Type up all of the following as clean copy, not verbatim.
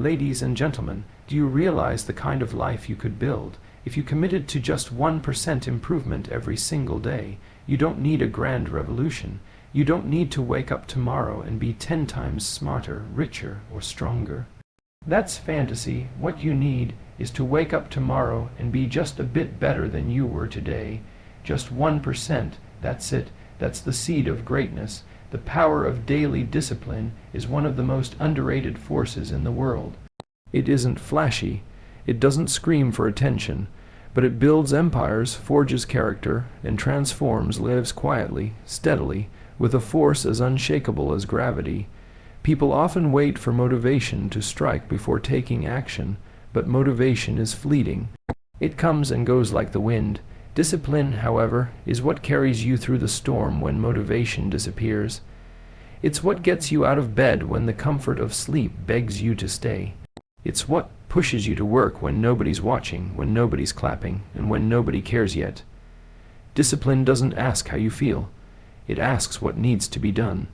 Ladies and gentlemen, do you realize the kind of life you could build if you committed to just 1% improvement every single day? You don't need a grand revolution. You don't need to wake up tomorrow and be 10 times smarter, richer, or stronger. That's fantasy. What you need is to wake up tomorrow and be just a bit better than you were today. Just 1%. That's it. That's the seed of greatness. The power of daily discipline is one of the most underrated forces in the world. It isn't flashy. It doesn't scream for attention. But it builds empires, forges character, and transforms lives quietly, steadily, with a force as unshakable as gravity. People often wait for motivation to strike before taking action, but motivation is fleeting. It comes and goes like the wind. Discipline, however, is what carries you through the storm when motivation disappears. It's what gets you out of bed when the comfort of sleep begs you to stay. It's what pushes you to work when nobody's watching, when nobody's clapping, and when nobody cares yet. Discipline doesn't ask how you feel. It asks what needs to be done.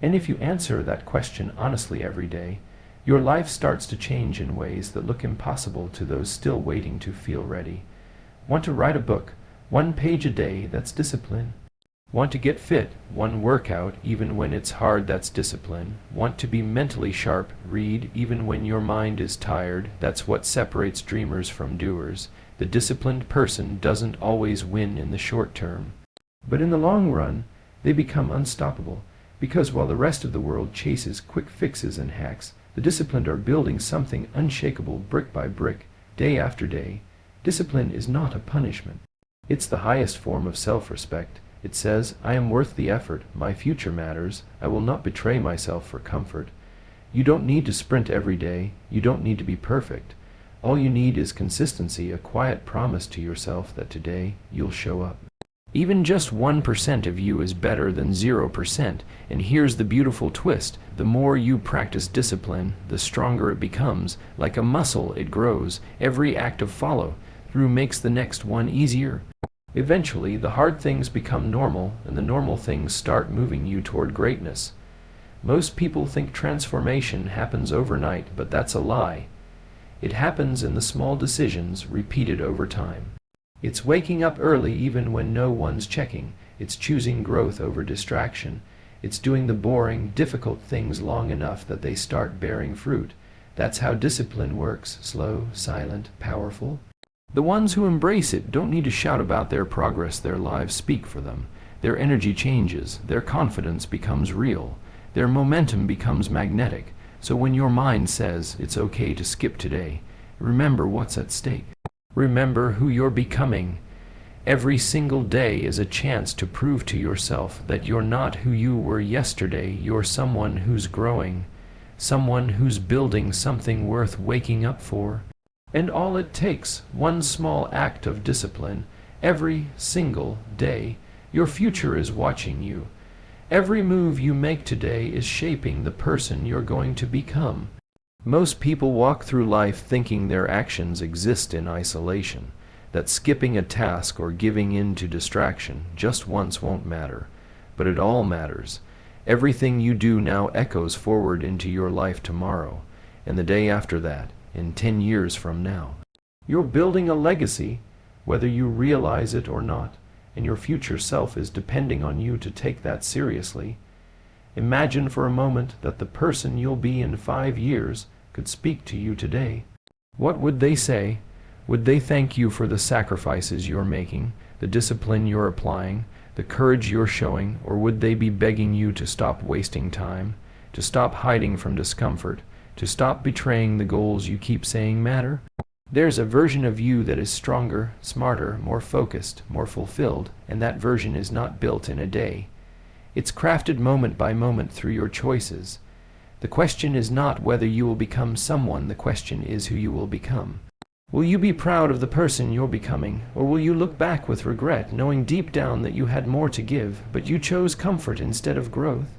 And if you answer that question honestly every day, your life starts to change in ways that look impossible to those still waiting to feel ready. Want to write a book, 1 page a day? That's discipline. Want to get fit, 1 workout, even when it's hard? That's discipline. Want to be mentally sharp? Read, even when your mind is tired. That's what separates dreamers from doers. The disciplined person doesn't always win in the short term, but in the long run, they become unstoppable, because while the rest of the world chases quick fixes and hacks, the disciplined are building something unshakable brick by brick, day after day. Discipline is not a punishment. It's the highest form of self-respect. It says, I am worth the effort, my future matters, I will not betray myself for comfort. You don't need to sprint every day, you don't need to be perfect. All you need is consistency, a quiet promise to yourself that today you'll show up. Even just 1% of you is better than 0%, and here's the beautiful twist. The more you practice discipline, the stronger it becomes. Like a muscle, it grows. Every act of follow-through makes the next one easier. Eventually, the hard things become normal, and the normal things start moving you toward greatness. Most people think transformation happens overnight, but that's a lie. It happens in the small decisions repeated over time. It's waking up early even when no one's checking. It's choosing growth over distraction. It's doing the boring, difficult things long enough that they start bearing fruit. That's how discipline works, slow, silent, powerful. The ones who embrace it don't need to shout about their progress. Their lives speak for them. Their energy changes. Their confidence becomes real. Their momentum becomes magnetic. So when your mind says it's okay to skip today, remember what's at stake. Remember who you're becoming. Every single day is a chance to prove to yourself that you're not who you were yesterday. You're someone who's growing, someone who's building something worth waking up for. And all it takes, 1 small act of discipline, every single day. Your future is watching you. Every move you make today is shaping the person you're going to become. Most people walk through life thinking their actions exist in isolation, that skipping a task or giving in to distraction just once won't matter. But it all matters. Everything you do now echoes forward into your life tomorrow, and the day after that, in 10 years from now. You're building a legacy, whether you realize it or not, and your future self is depending on you to take that seriously. Imagine for a moment that the person you'll be in 5 years could speak to you today. What would they say? Would they thank you for the sacrifices you're making, the discipline you're applying, the courage you're showing, or would they be begging you to stop wasting time, to stop hiding from discomfort, to stop betraying the goals you keep saying matter? There's a version of you that is stronger, smarter, more focused, more fulfilled, and that version is not built in a day. It's crafted moment by moment through your choices. The question is not whether you will become someone, the question is who you will become. Will you be proud of the person you're becoming, or will you look back with regret, knowing deep down that you had more to give, but you chose comfort instead of growth?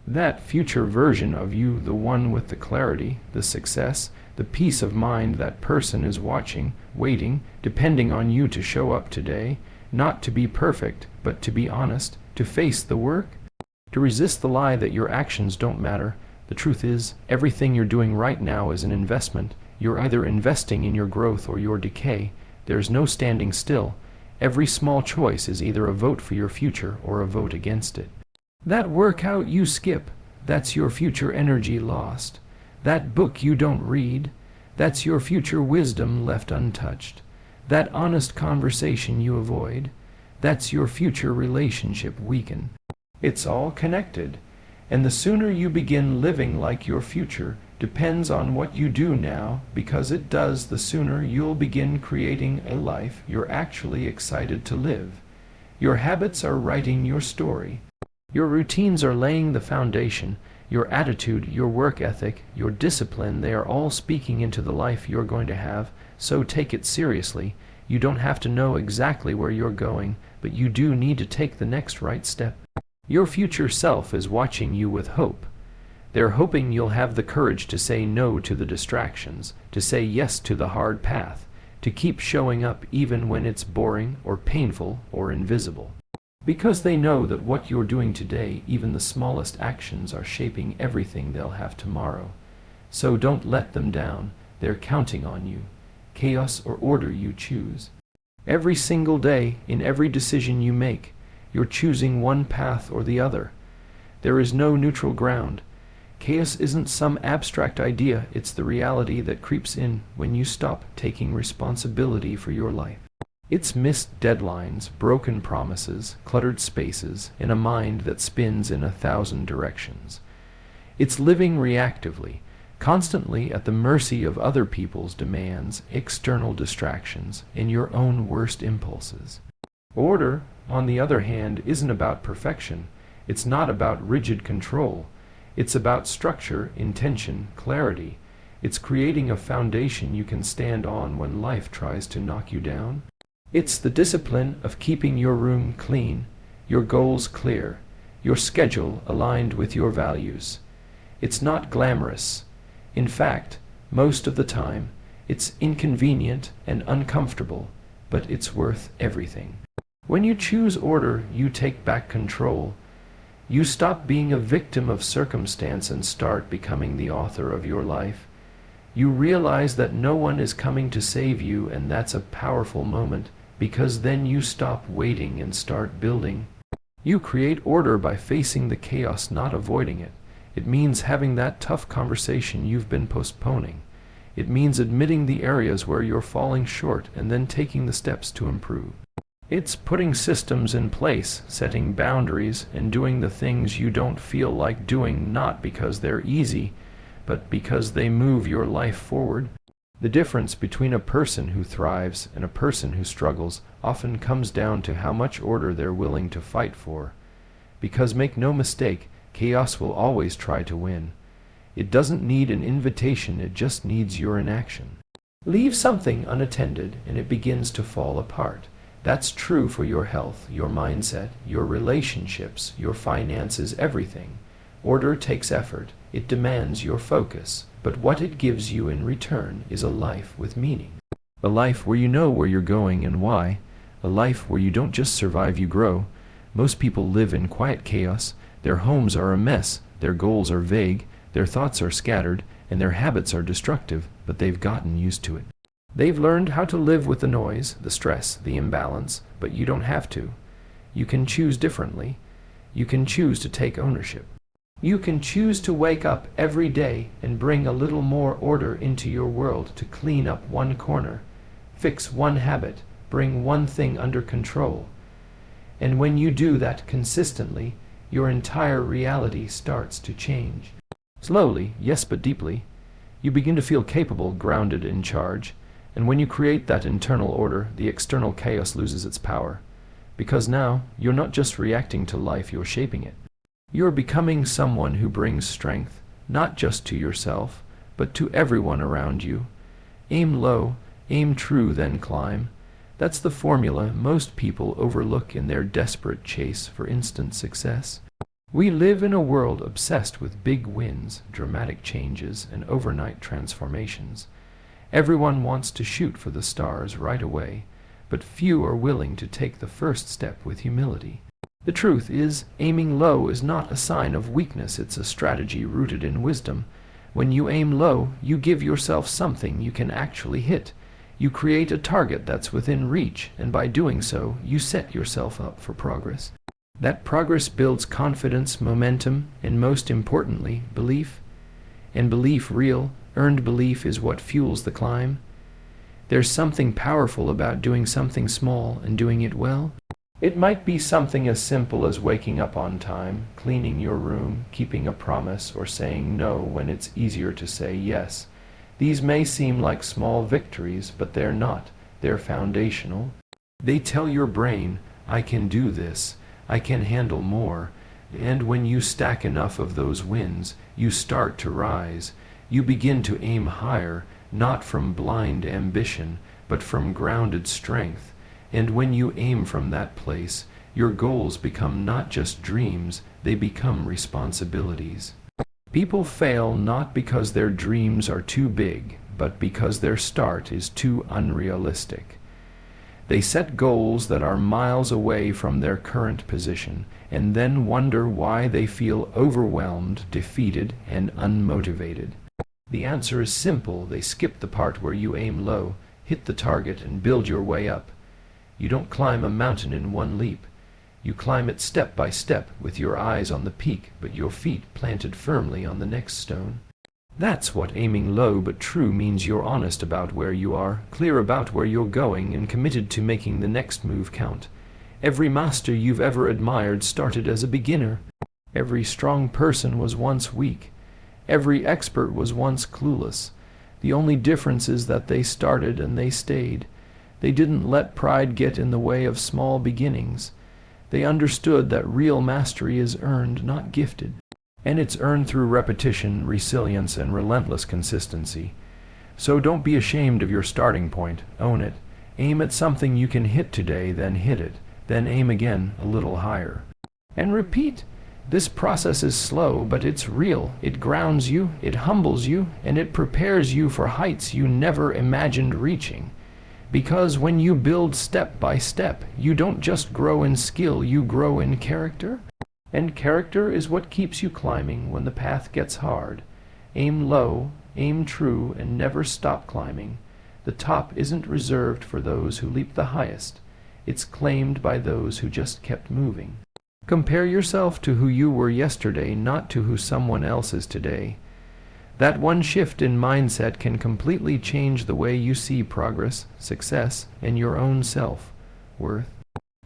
That future version of you, the one with the clarity, the success, the peace of mind, that person is watching, waiting, depending on you to show up today, not to be perfect, but to be honest, to face the work, to resist the lie that your actions don't matter. The The truth is, everything you're doing right now is an investment. You're either investing in your growth or your decay. There's no standing still. Every small choice is either a vote for your future or a vote against it. That workout you skip, that's your future energy lost. That book you don't read, that's your future wisdom left untouched. That honest conversation you avoid, that's your future relationship weakened. It's all connected, and the sooner you begin living like your future depends on what you do now, because it does, the sooner you'll begin creating a life you're actually excited to live. Your habits are writing your story. Your routines are laying the foundation. Your attitude, your work ethic, your discipline, they are all speaking into the life you're going to have, so take it seriously. You don't have to know exactly where you're going, but you do need to take the next right step. Your future self is watching you with hope. They're hoping you'll have the courage to say no to the distractions, to say yes to the hard path, to keep showing up even when it's boring or painful or invisible. Because they know that what you're doing today, even the smallest actions, are shaping everything they'll have tomorrow. So don't let them down. They're counting on you. Chaos or order you choose. Every single day, in every decision you make, you're choosing one path or the other. There is no neutral ground. Chaos isn't some abstract idea, it's the reality that creeps in when you stop taking responsibility for your life. It's missed deadlines, broken promises, cluttered spaces, and a mind that spins in 1,000 directions. It's living reactively, constantly at the mercy of other people's demands, external distractions, and your own worst impulses. Order, on the other hand, isn't about perfection. It's not about rigid control. It's about structure, intention, clarity. It's creating a foundation you can stand on when life tries to knock you down. It's the discipline of keeping your room clean, your goals clear, your schedule aligned with your values. It's not glamorous. In fact, most of the time, it's inconvenient and uncomfortable, but it's worth everything. When you choose order, you take back control. You stop being a victim of circumstance and start becoming the author of your life. You realize that no one is coming to save you, and that's a powerful moment, because then you stop waiting and start building. You create order by facing the chaos, not avoiding it. It means having that tough conversation you've been postponing. It means admitting the areas where you're falling short and then taking the steps to improve. It's putting systems in place, setting boundaries, and doing the things you don't feel like doing, not because they're easy, but because they move your life forward. The difference between a person who thrives and a person who struggles often comes down to how much order they're willing to fight for. Because make no mistake, chaos will always try to win. It doesn't need an invitation, it just needs your inaction. Leave something unattended and it begins to fall apart. That's true for your health, your mindset, your relationships, your finances, everything. Order takes effort. It demands your focus. But what it gives you in return is a life with meaning. A life where you know where you're going and why. A life where you don't just survive, you grow. Most people live in quiet chaos. Their homes are a mess. Their goals are vague. Their thoughts are scattered. And their habits are destructive, but they've gotten used to it. They've learned how to live with the noise, the stress, the imbalance, but you don't have to. You can choose differently. You can choose to take ownership. You can choose to wake up every day and bring a little more order into your world, to clean up one corner, fix one habit, bring one thing under control. And when you do that consistently, your entire reality starts to change. Slowly, yes, but deeply, you begin to feel capable, grounded, in charge. And when you create that internal order, the external chaos loses its power. Because now, you're not just reacting to life, you're shaping it. You're becoming someone who brings strength, not just to yourself, but to everyone around you. Aim low, aim true, then climb. That's the formula most people overlook in their desperate chase for instant success. We live in a world obsessed with big wins, dramatic changes, and overnight transformations. Everyone wants to shoot for the stars right away, but few are willing to take the first step with humility. The truth is, aiming low is not a sign of weakness, it's a strategy rooted in wisdom. When you aim low, you give yourself something you can actually hit. You create a target that's within reach, and by doing so, you set yourself up for progress. That progress builds confidence, momentum, and most importantly, belief. And belief, real, earned belief, is what fuels the climb. There's something powerful about doing something small and doing it well. It might be something as simple as waking up on time, cleaning your room, keeping a promise, or saying no when it's easier to say yes. These may seem like small victories, but they're not. They're foundational. They tell your brain, I can do this, I can handle more. And when you stack enough of those wins, you start to rise. You begin to aim higher, not from blind ambition, but from grounded strength. And when you aim from that place, your goals become not just dreams, they become responsibilities. People fail not because their dreams are too big, but because their start is too unrealistic. They set goals that are miles away from their current position, and then wonder why they feel overwhelmed, defeated, and unmotivated. The answer is simple. They skip the part where you aim low, hit the target, and build your way up. You don't climb a mountain in one leap. You climb it step by step, with your eyes on the peak, but your feet planted firmly on the next stone. That's what aiming low but true means. You're honest about where you are, clear about where you're going, and committed to making the next move count. Every master you've ever admired started as a beginner. Every strong person was once weak. Every expert was once clueless. The only difference is that they started and they stayed. They didn't let pride get in the way of small beginnings. They understood that real mastery is earned, not gifted. And it's earned through repetition, resilience, and relentless consistency. So don't be ashamed of your starting point. Own it. Aim at something you can hit today, then hit it. Then aim again, a little higher. And repeat. This process is slow, but it's real. It grounds you, it humbles you, and it prepares you for heights you never imagined reaching. Because when you build step by step, you don't just grow in skill, you grow in character. And character is what keeps you climbing when the path gets hard. Aim low, aim true, and never stop climbing. The top isn't reserved for those who leap the highest. It's claimed by those who just kept moving. Compare yourself to who you were yesterday, not to who someone else is today. That one shift in mindset can completely change the way you see progress, success, and your own self-worth.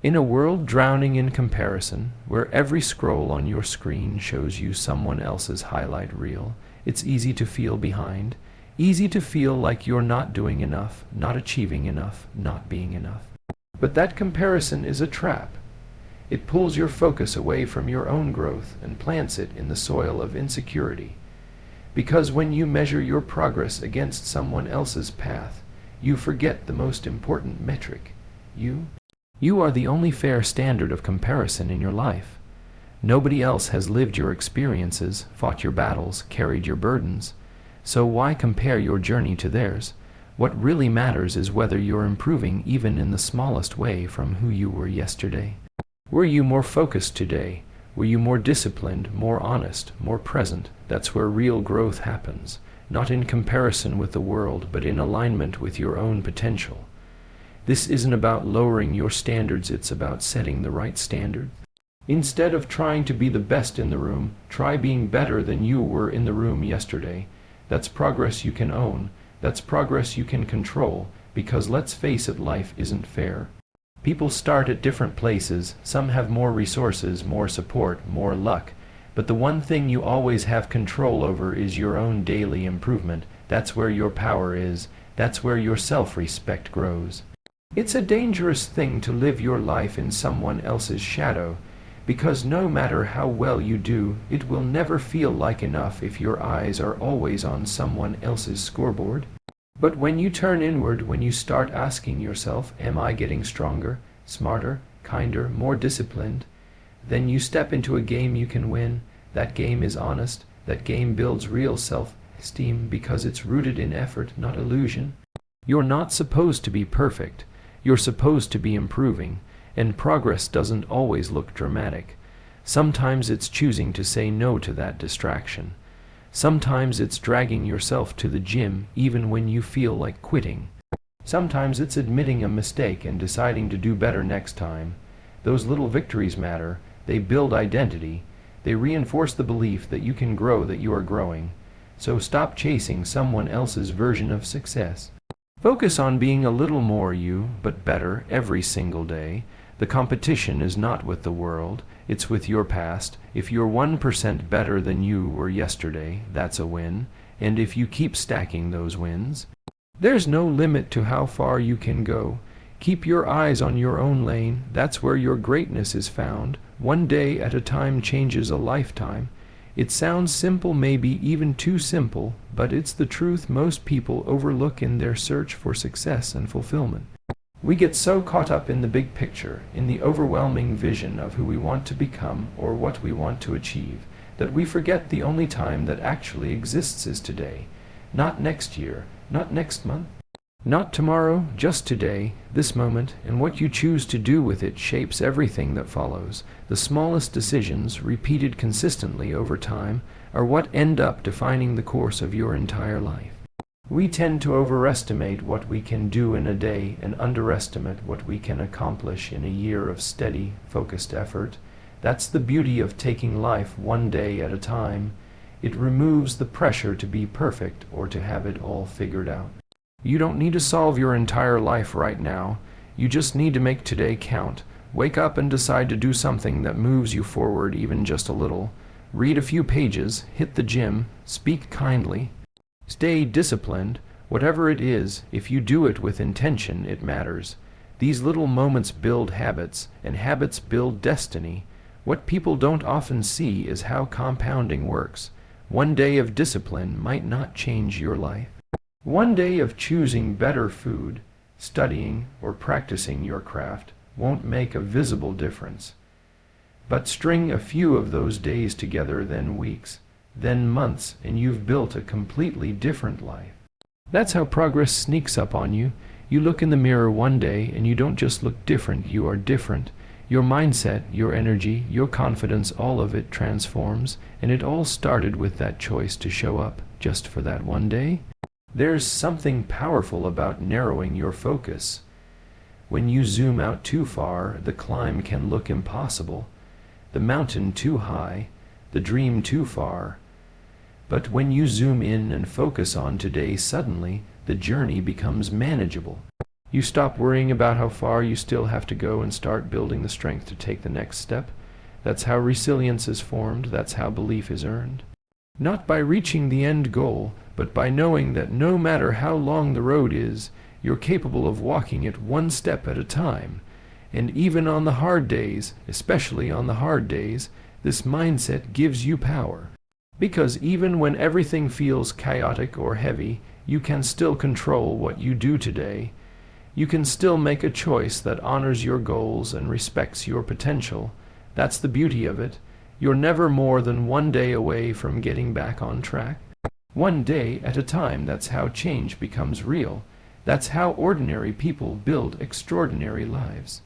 In a world drowning in comparison, where every scroll on your screen shows you someone else's highlight reel, it's easy to feel behind, easy to feel like you're not doing enough, not achieving enough, not being enough. But that comparison is a trap. It pulls your focus away from your own growth and plants it in the soil of insecurity. Because when you measure your progress against someone else's path, you forget the most important metric. You are the only fair standard of comparison in your life. Nobody else has lived your experiences, fought your battles, carried your burdens. So why compare your journey to theirs? What really matters is whether you're improving even in the smallest way from who you were yesterday. Were you more focused today? Were you more disciplined, more honest, more present? That's where real growth happens, not in comparison with the world, but in alignment with your own potential. This isn't about lowering your standards, it's about setting the right standard. Instead of trying to be the best in the room, try being better than you were in the room yesterday. That's progress you can own. That's progress you can control, because let's face it, life isn't fair. People start at different places. Some have more resources, more support, more luck. But the one thing you always have control over is your own daily improvement. That's where your power is. That's where your self-respect grows. It's a dangerous thing to live your life in someone else's shadow, because no matter how well you do, it will never feel like enough if your eyes are always on someone else's scoreboard. But when you turn inward, when you start asking yourself, am I getting stronger, smarter, kinder, more disciplined? Then you step into a game you can win. That game is honest. That game builds real self-esteem because it's rooted in effort, not illusion. You're not supposed to be perfect. You're supposed to be improving. And progress doesn't always look dramatic. Sometimes it's choosing to say no to that distraction. Sometimes it's dragging yourself to the gym even when you feel like quitting. Sometimes it's admitting a mistake and deciding to do better next time. Those little victories matter. They build identity. They reinforce the belief that you can grow, that you are growing. So stop chasing someone else's version of success. Focus on being a little more you, but better, every single day. The competition is not with the world, it's with your past. If you're 1% better than you were yesterday, that's a win. And if you keep stacking those wins, there's no limit to how far you can go. Keep your eyes on your own lane. That's where your greatness is found. One day at a time changes a lifetime. It sounds simple, maybe even too simple, but it's the truth most people overlook in their search for success and fulfillment. We get so caught up in the big picture, in the overwhelming vision of who we want to become or what we want to achieve, that we forget the only time that actually exists is today. Not next year, not next month, not tomorrow, just today, this moment, and what you choose to do with it shapes everything that follows. The smallest decisions, repeated consistently over time, are what end up defining the course of your entire life. We tend to overestimate what we can do in a day and underestimate what we can accomplish in a year of steady, focused effort. That's the beauty of taking life one day at a time. It removes the pressure to be perfect or to have it all figured out. You don't need to solve your entire life right now. You just need to make today count. Wake up and decide to do something that moves you forward even just a little. Read a few pages, hit the gym, speak kindly. Stay disciplined. Whatever it is, if you do it with intention, it matters. These little moments build habits, and habits build destiny. What people don't often see is how compounding works. One day of discipline might not change your life. One day of choosing better food, studying, or practicing your craft won't make a visible difference. But string a few of those days together, then weeks, then months, and you've built a completely different life. That's how progress sneaks up on you. You look in the mirror one day and you don't just look different, you are different. Your mindset, your energy, your confidence, all of it transforms, and it all started with that choice to show up just for that one day. There's something powerful about narrowing your focus. When you zoom out too far, the climb can look impossible, the mountain too high, the dream too far. But when you zoom in and focus on today, suddenly the journey becomes manageable. You stop worrying about how far you still have to go and start building the strength to take the next step. That's how resilience is formed. That's how belief is earned. Not by reaching the end goal, but by knowing that no matter how long the road is, you're capable of walking it one step at a time. And even on the hard days, especially on the hard days, this mindset gives you power. Because even when everything feels chaotic or heavy, you can still control what you do today. You can still make a choice that honors your goals and respects your potential. That's the beauty of it. You're never more than one day away from getting back on track. One day at a time, that's how change becomes real. That's how ordinary people build extraordinary lives.